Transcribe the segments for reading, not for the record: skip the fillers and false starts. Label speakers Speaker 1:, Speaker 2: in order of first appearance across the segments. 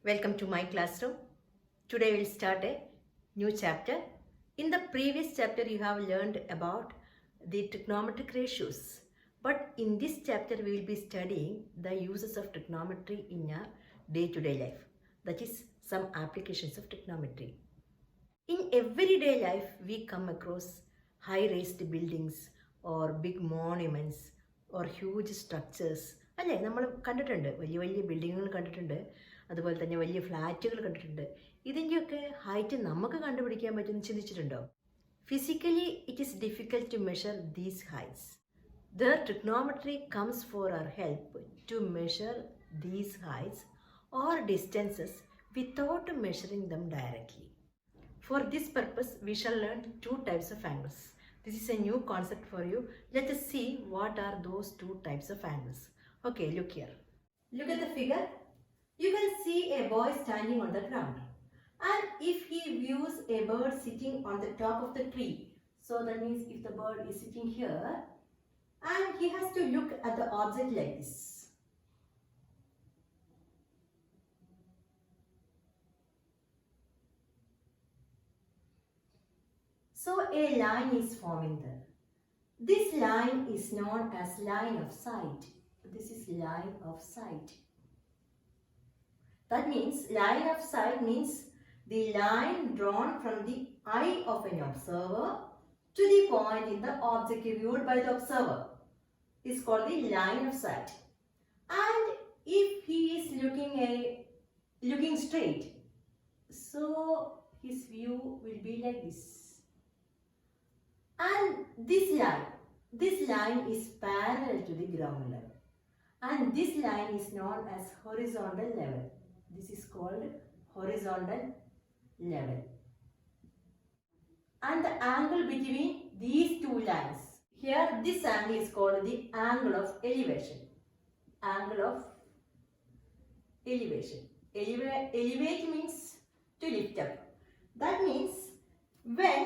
Speaker 1: Welcome to my classroom. Today we'll start a new chapter. In the previous chapter you have learned about the trigonometric ratios. But in this chapter we will be studying the uses of trigonometry in our day-to-day life. That is some applications of trigonometry. In everyday life we come across high-raised buildings or big monuments or huge structures. അല്ലേ, നമ്മൾ കണ്ടിട്ടുണ്ട്, വലിയ വലിയ ബിൽഡിങ്ങുകൾ കണ്ടിട്ടുണ്ട്, അതുപോലെ തന്നെ വലിയ ഫ്ലാറ്റുകൾ കണ്ടിട്ടുണ്ട്. ഇതിൻ്റെയൊക്കെ ഹൈറ്റ് നമുക്ക് കണ്ടുപിടിക്കാൻ പറ്റുമെന്ന് ചിന്തിച്ചിട്ടുണ്ടോ? Physically it is difficult to measure these heights. The trigonometry comes for our help to measure these heights or distances without measuring them directly. For this purpose, we shall learn two types of angles. This is a new concept for you. Let us see what are those two types of angles. Okay, look here. Look at the figure. You can see a boy standing on the ground. And if he views a bird sitting on the top of the tree, so that means if the bird is sitting here, and he has to look at the object like this. So a line is forming there. This line is known as line of sight. This is line of sight. That means line of sight means the line drawn from the eye of an observer to the point in the object viewed by the observer is called the line of sight. And if he is looking straight, so his view will be like this. And this line is parallel to the ground level. And this line is known as horizontal level. This is called horizontal level. And the angle between these two lines, here this angle is called the angle of elevation. Angle of elevation. Elevate means to lift up. That means when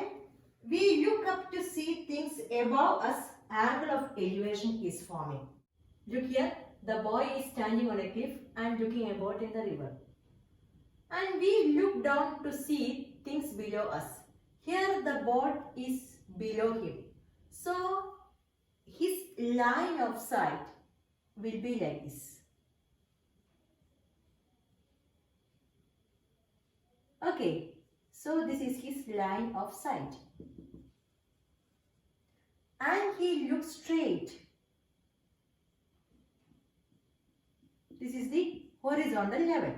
Speaker 1: we look up to see things above us, angle of elevation is forming. Look here, the boy is standing on a cliff and looking about in the river. And we look down to see things below us. Here the boat is below him. So his line of sight will be like this. Okay, so this is his line of sight. And he looks straight. This is the horizontal level.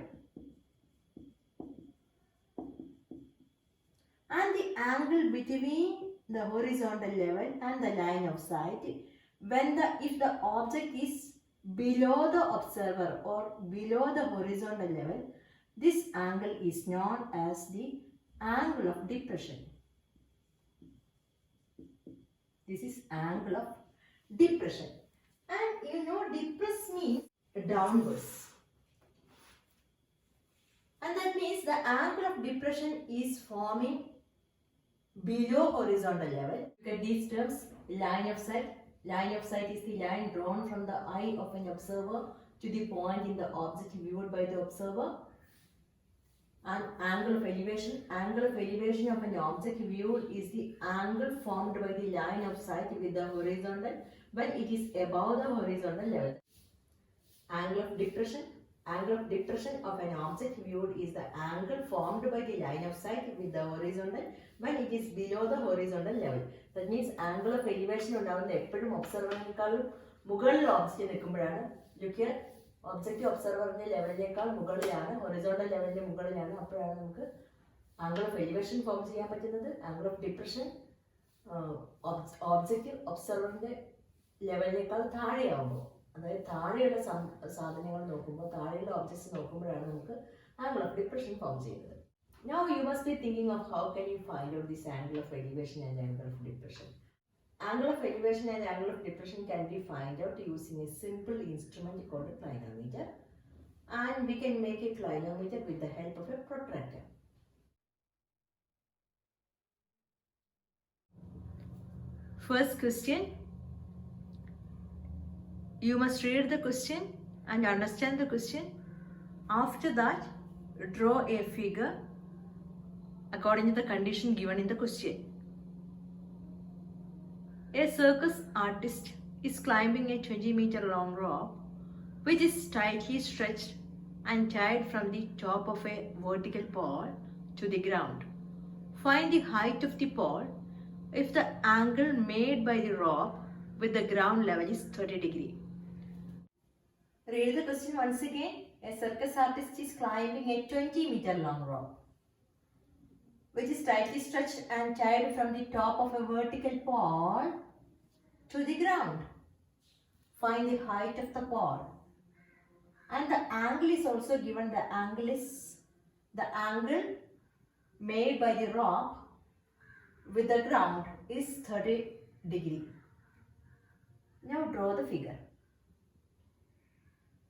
Speaker 1: And the angle between the horizontal level and the line of sight, if the object is below the observer or below the horizontal level, this angle is known as the angle of depression. This is angle of depression. And you know, depress means downwards. And that means the angle of depression is forming below horizontal level. Look at these terms. Line of sight. Line of sight is the line drawn from the eye of an observer to the point in the object viewed by the observer. And angle of elevation. Angle of elevation of an object viewed is the angle formed by the line of sight with the horizontal when it is above the horizontal level. Angle of depression. Angle of depression of an object viewed is the angle formed by the line of sight with the horizontal when it is below the horizontal level. That means angle of elevation ഉണ്ടാവുന്ന എപ്പോഴും ഒബ്സർവറിനേക്കാളും മുകളിൽ object നിൽക്കുമ്പോഴാണ്. Look here, object ഒബ്സർവറിന്റെ ലെവലിനേക്കാൾ മുകളിലാണ്, horizontal ലെവലിന്റെ മുകളിലാണ്. അപ്പോഴാണ് നമുക്ക് angle of elevation form ചെയ്യാൻ പറ്റുന്നത്. ആംഗിൾ ഓഫ് ഡിപ്രഷൻ ഒബ്ജക്റ്റ് ഒബ്സർവറിന്റെ ലെവലിനേക്കാൾ താഴെയാവുമ്പോൾ, അതായത് താഴെയുള്ള സാധനങ്ങൾ നോക്കുമ്പോൾ, താഴെയുള്ള ഒബ്ജക്ട്സ് നോക്കുമ്പോഴാണ് നമുക്ക് ആംഗിൾ ഓഫ് ഡിപ്രഷൻ ഫോം ചെയ്യുന്നത്. Now you must be thinking of how can you find out this angle of elevation and angle of depression. Angle of elevation and angle of depression can be found out using a simple instrument called a clinometer, and we can make a clinometer with the help of a protractor. First question, you must read the question and understand the question. After that, draw a figure according to the condition given in the question. A circus artist is climbing a 20-meter long rope which is tightly stretched and tied from the top of a vertical pole to the ground. Find the height of the pole if the angle made by the rope with the ground level is 30 degrees. Read the question once again. A circus artist is climbing a 20-meter long rope which is tightly stretched and tied from the top of a vertical pole to the ground. Find the height of the pole. And the angle is also given. The angle is the angle made by the rope with the ground is 30 degrees. Now draw the figure.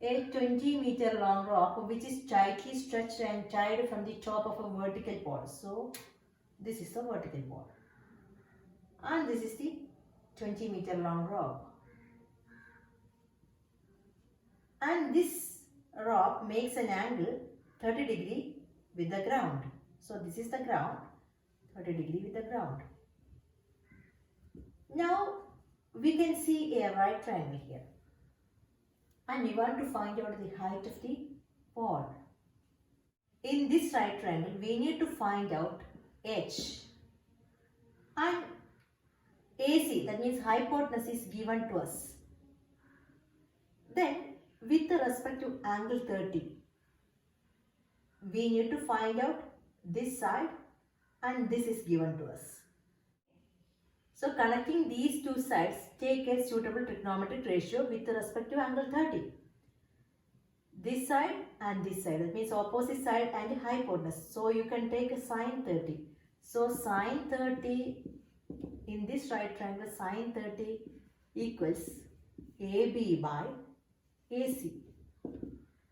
Speaker 1: A 20-meter long rope which is tightly stretched and tied from the top of a vertical pole. So this is the vertical pole. And this is the 20-meter long rope. And this rope makes an angle 30 degrees with the ground. So this is the ground, 30 degrees with the ground. Now we can see a right triangle here. And we want to find out the height of the pole. In this right triangle, we need to find out H. And AC, that means hypotenuse, is given to us. Then, with respect to angle 30, we need to find out this side and this is given to us. So connecting these two sides, take a suitable trigonometric ratio with respect to angle 30. This side and this side, that means opposite side and hypotenuse. So you can take a sine 30. So sine 30 in this right triangle, sine 30 equals AB by AC.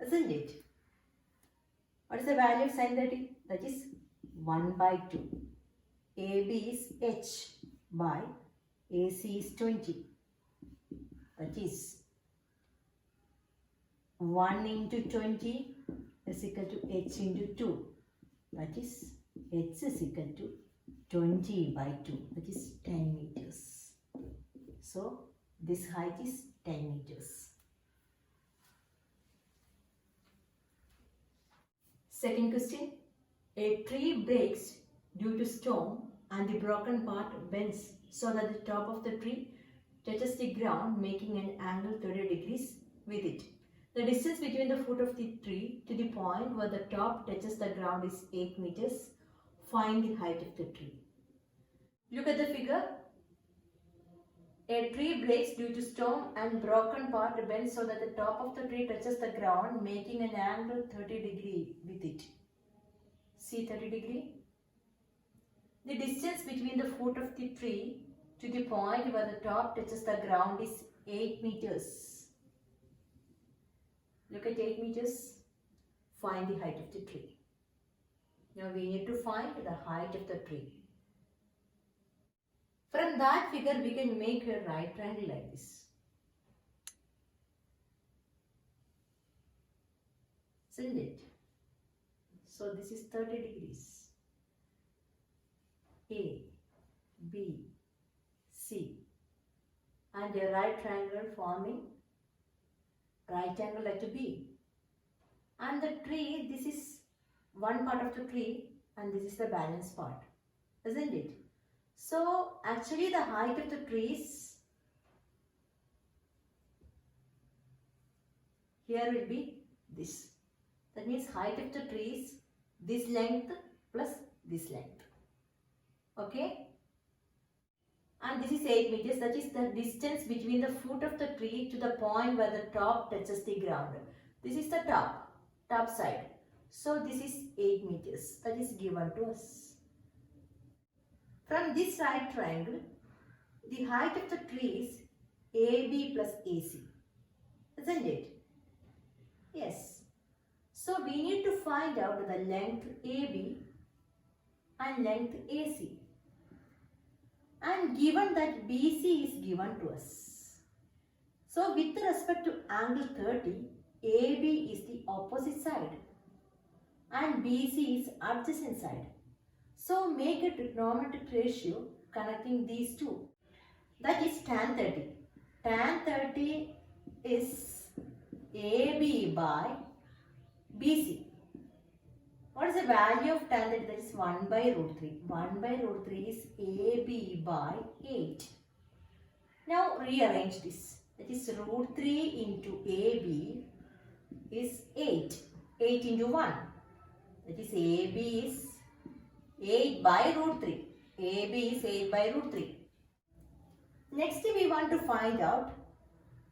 Speaker 1: Isn't it? What is the value of sine 30? That is 1 by 2. AB is H by AC is 20. That is 1 into 20 is equal to H into 2. That is H is equal to 20 by 2. That is 10 meters. So this height is 10 meters. Second question. A tree breaks due to storm and the broken part bends so that the top of the tree touches the ground, making an angle 30 degrees with it. The distance between the foot of the tree to the point where the top touches the ground is 8 meters. Find the height of the tree. Look at the figure. A tree breaks due to storm and broken part bends so that the top of the tree touches the ground, making an angle 30 degrees with it. See 30 degrees? The distance between the foot of the tree to the point where the top touches the ground is 8 meters. Look at 8 meters. Find the height of the tree. Now we need to find the height of the tree. From that figure we can make a right triangle like this. Isn't it? So this is 30 degrees. A, B, C, and a right triangle forming right angle letter B. And the tree, this is one part of the tree and this is the balance part, isn't it? So actually the height of the trees here will be this. That means height of the trees, this length plus this length. Okay? And this is 8 meters. That is the distance between the foot of the tree to the point where the top touches the ground. This is the top side. So this is 8 meters. That is given to us. From this right triangle, the height of the tree is AB plus AC. Isn't it? Yes. So we need to find out the length AB and length AC. And given that BC is given to us. So with respect to angle 30, AB is the opposite side. and BC is adjacent side. So make a trigonometric ratio connecting these two. That is tan 30. Tan 30 is AB by BC. What is the value of tan 30? That is 1 by root 3. 1 by root 3 is AB by 8. Now rearrange this. That is root 3 into AB is 8. 8 into 1. That is AB is 8 by root 3. AB is 8 by root 3. Next we want to find out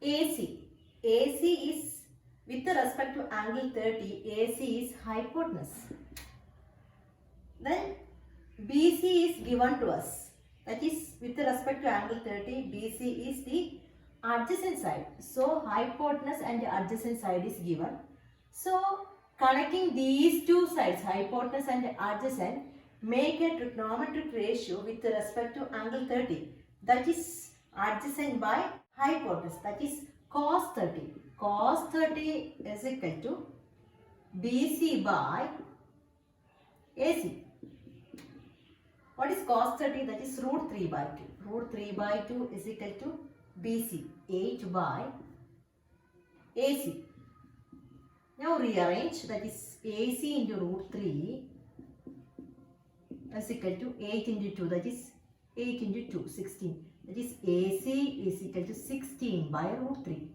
Speaker 1: AC. AC is with respect to angle 30. AC is hypotenuse. Then BC is given to us. That is with respect to angle 30. BC is the adjacent side. So hypotenuse and adjacent side is given. So connecting these two sides, hypotenuse and adjacent, make a trigonometric ratio with respect to angle 30. That is adjacent by hypotenuse. That is cos 30. Cos 30 is equal to BC by AC. What is cos 30? That is root 3 by 2. Root 3 by 2 is equal to BC, 8 by AC. Now rearrange, that is AC into root 3 is equal to 8 into 2, that is 8 into 2, 16. That is AC is equal to 16 by root 3.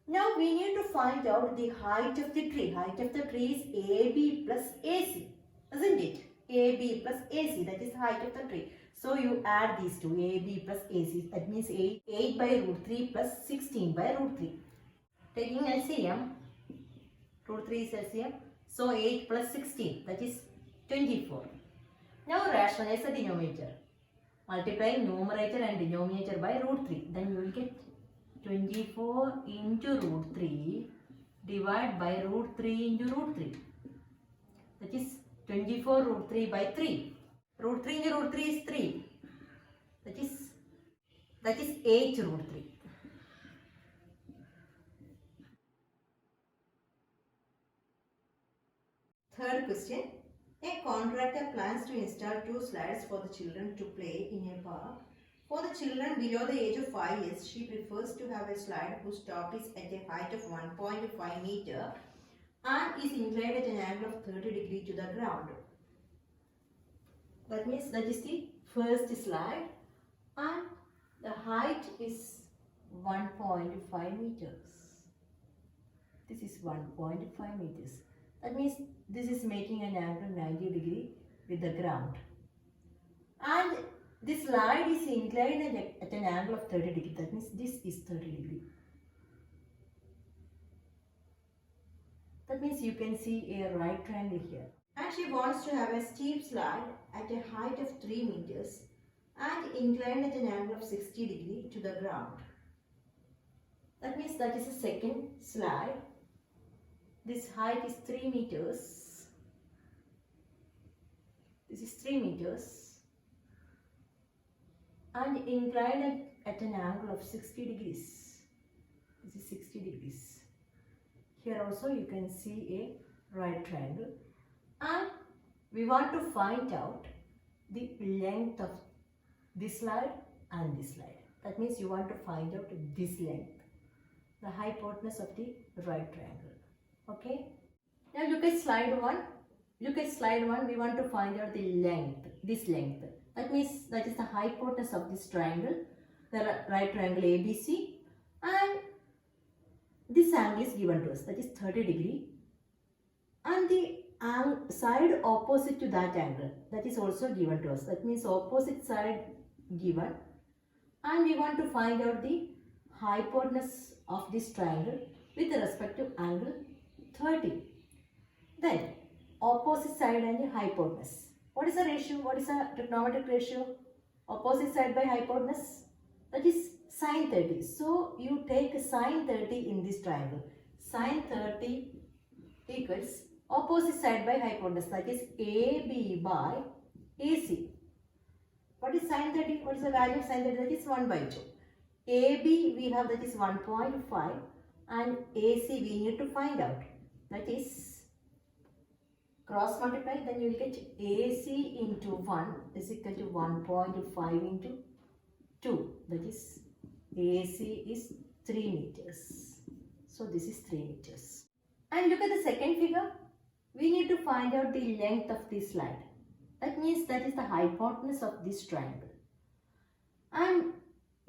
Speaker 1: Now we need to find out the height of the tree. Height of the tree is AB plus AC, isn't it? AB plus AC, that is the height of the tree. So you add these two, AB plus AC, that means 8 by root 3 plus 16 by root 3. Taking LCM, root 3 is LCM, so 8 plus 16, that is 24. Now rationalize the denominator. Multiply numerator and denominator by root 3. Then you will get 24 into root 3 divided by root 3 into root 3. That is 24 root 3 by 3. Root 3 into root 3 is 3. That is 8 root 3. Third question. A contractor plans to install 2 slides for the children to play in a park. For the children below the age of 5 years, she prefers to have a slide whose top is at a height of 1.5 meter and is inclined at an angle of 30 degrees to the ground. That means that is the first slide and the height is 1.5 meters. This is 1.5 meters. That means this is making an angle 90 degree with the ground. And this slide is inclined at an angle of 30 degree. That means this is 30 degree. That means you can see a right triangle here. And she wants to have a steep slide at a height of 3 meters and inclined at an angle of 60 degree to the ground. That means that is the second slide. This height is 3 meters. This is 3 meters and inclined at an angle of 60 degrees. This is 60 degrees. Here also you can see a right triangle. And we want to find out the length of this slide and this slide. That means you want to find out this length, the hypotenuse of the right triangle. Okay. Now look at slide 1. Look at slide 1. We want to find out the length, this length. That means that is the hypotenuse of this triangle, the right triangle ABC. And this angle is given to us, that is 30 degree. And the side opposite to that angle, that is also given to us. That means opposite side given. And we want to find out the hypotenuse of this triangle with respect to angle 30. Then opposite side and the hypotenuse. What is the ratio? What is the trigonometric ratio? Opposite side by hypotenuse, that is sine 30. So you take sine 30 in this triangle. Sine 30 equals opposite side by hypotenuse, that is AB by AC. What is sine 30? What is the value of sine 30? That is 1 by 2. AB we have, that is 1.5, and AC we need to find out. That is cross multiply, then you will get AC into 1 is equal to 1.5 into 2. That is AC is 3 meters. So this is 3 meters. And look at the second figure. We need to find out the length of this slide. That means that is the hypotenuse of this triangle. And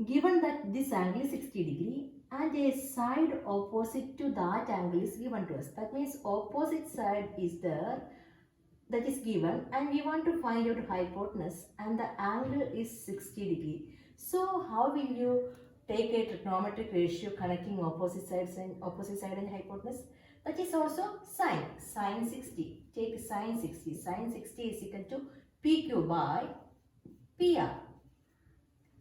Speaker 1: given that this angle is 60 degree and a side opposite to that angle is given to us. That means opposite side is there, that is given, and we want to find out hypotenuse and the angle is 60 degree. So how will you take a trigonometric ratio connecting opposite side and hypotenuse? That is also sine 60. Take sine 60. Sine 60 is equal to PQ by PR.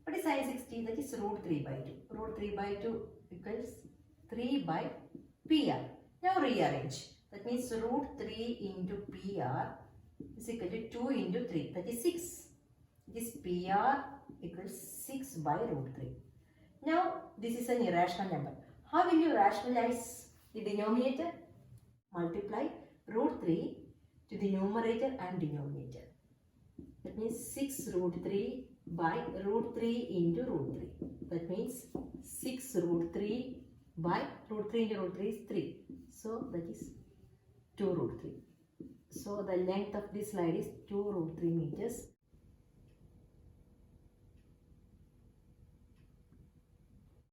Speaker 1: What is sine 60? That is root 3 by 2. Root 3 by 2 equals 3 by PR. Now rearrange. That means root 3 into PR is equal to 2 into 3. That is 6. This PR equals 6 by root 3. Now this is an irrational number. How will you rationalize the denominator? Multiply root 3 to the numerator and denominator. That means 6 root 3 by root 3 into root 3. That means 6 root 3 by root 3 into root 3 is 3. So that is 2 root 3. So the length of this slide is 2 root 3 meters.